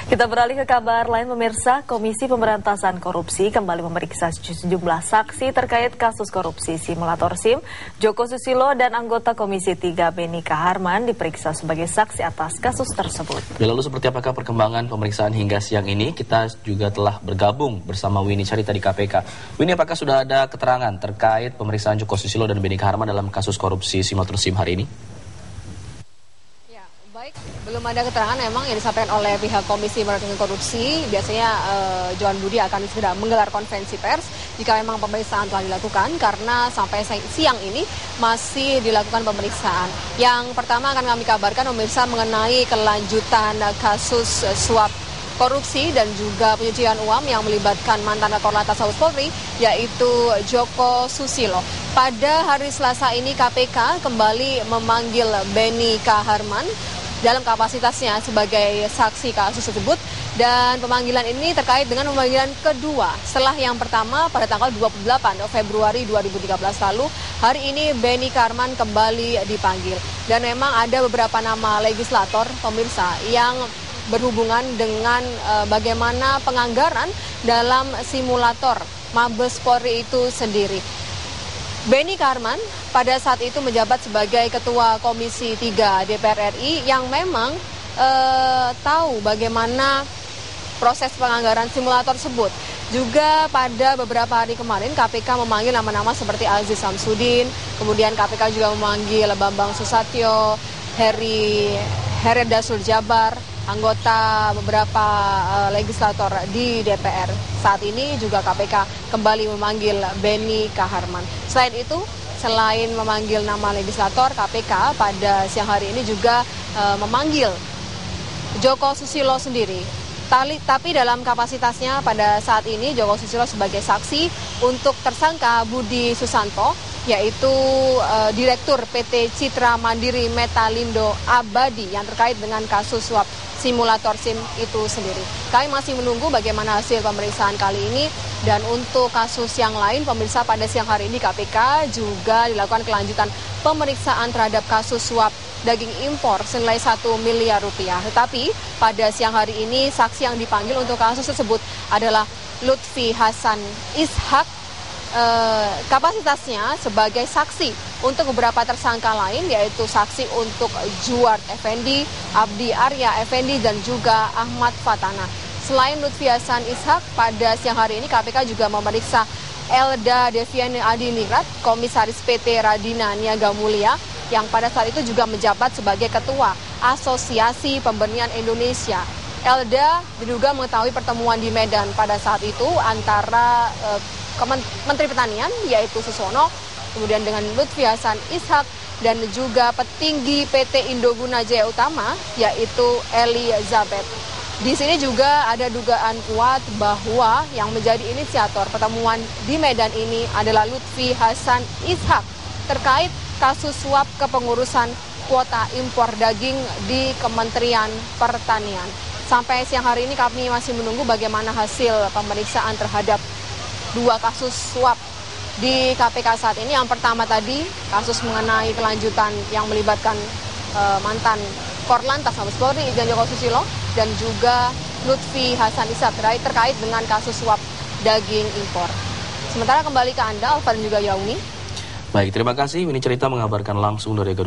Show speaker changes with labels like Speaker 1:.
Speaker 1: Kita beralih ke kabar lain, pemirsa. Komisi Pemberantasan Korupsi kembali memeriksa sejumlah saksi terkait kasus korupsi simulator SIM. Joko Susilo dan anggota Komisi 3 Beni Kaharman diperiksa sebagai saksi atas kasus tersebut.
Speaker 2: Lalu seperti apakah perkembangan pemeriksaan hingga siang ini? Kita juga telah bergabung bersama Winnie Carita di KPK. Winnie, apakah sudah ada keterangan terkait pemeriksaan Joko Susilo dan Beni Kaharman dalam kasus korupsi simulator SIM hari ini?
Speaker 3: Baik, belum ada keterangan memang yang disampaikan oleh pihak Komisi Pemberantasan Korupsi. Biasanya Johan Budi akan segera menggelar konferensi pers jika memang pemeriksaan telah dilakukan, karena sampai siang ini masih dilakukan pemeriksaan. Yang pertama akan kami kabarkan pemirsa mengenai kelanjutan kasus suap korupsi dan juga pencucian uang yang melibatkan mantan Korlantas Mabes Polri, yaitu Joko Susilo. Pada hari Selasa ini KPK kembali memanggil Beni Kaharman dalam kapasitasnya sebagai saksi kasus tersebut, dan pemanggilan ini terkait dengan pemanggilan kedua setelah yang pertama pada tanggal 28 Februari 2013 lalu. Hari ini Beni Kaharman kembali dipanggil, dan memang ada beberapa nama legislator pemirsa yang berhubungan dengan bagaimana penganggaran dalam simulator Mabes Polri itu sendiri. Beni Kaharman pada saat itu menjabat sebagai Ketua Komisi 3 DPR RI yang memang tahu bagaimana proses penganggaran simulator tersebut. Juga pada beberapa hari kemarin KPK memanggil nama-nama seperti Aziz Samsudin, kemudian KPK juga memanggil Bambang Susatyo, Herenda Sul-Jabar, anggota beberapa legislator di DPR. Saat ini juga KPK kembali memanggil Beni Kaharman. Selain itu, selain memanggil nama legislator, KPK pada siang hari ini juga memanggil Joko Susilo sendiri. Tapi dalam kapasitasnya pada saat ini Joko Susilo sebagai saksi untuk tersangka Budi Susanto, yaitu Direktur PT Citra Mandiri Metalindo Abadi yang terkait dengan kasus suap simulator SIM itu sendiri. Kami masih menunggu bagaimana hasil pemeriksaan kali ini, dan untuk kasus yang lain pemirsa pada siang hari ini KPK juga dilakukan kelanjutan pemeriksaan terhadap kasus suap daging impor senilai 1 miliar rupiah. Tetapi pada siang hari ini saksi yang dipanggil untuk kasus tersebut adalah Lutfi Hasan Ishak, kapasitasnya sebagai saksi untuk beberapa tersangka lain, yaitu saksi untuk Juard Effendi, Abdi Arya Effendi, dan juga Ahmad Fatana. Selain Lutfi Hasan Ishak, pada siang hari ini KPK juga memeriksa Elda Deviani Adiningrat, Komisaris PT Radina Niaga Mulia, yang pada saat itu juga menjabat sebagai Ketua Asosiasi Pembernian Indonesia. Elda diduga mengetahui pertemuan di Medan pada saat itu antara Menteri Pertanian yaitu Susono, kemudian dengan Lutfi Hasan Ishak, dan juga petinggi PT Indoguna Jaya Utama yaitu Elizabeth. Di sini juga ada dugaan kuat bahwa yang menjadi inisiator pertemuan di Medan ini adalah Lutfi Hasan Ishak terkait kasus suap kepengurusan kuota impor daging di Kementerian Pertanian. Sampai siang hari ini kami masih menunggu bagaimana hasil pemeriksaan terhadap dua kasus suap di KPK saat ini. Yang pertama tadi kasus mengenai kelanjutan yang melibatkan mantan Korlantas Mabes Polri dan Joko Susilo, dan juga Lutfi Hasan Ishak terkait dengan kasus suap daging impor. Sementara kembali ke Anda, Alvar dan juga Yaumi.
Speaker 2: Baik, terima kasih. Winnie Carita mengabarkan langsung dari Gedung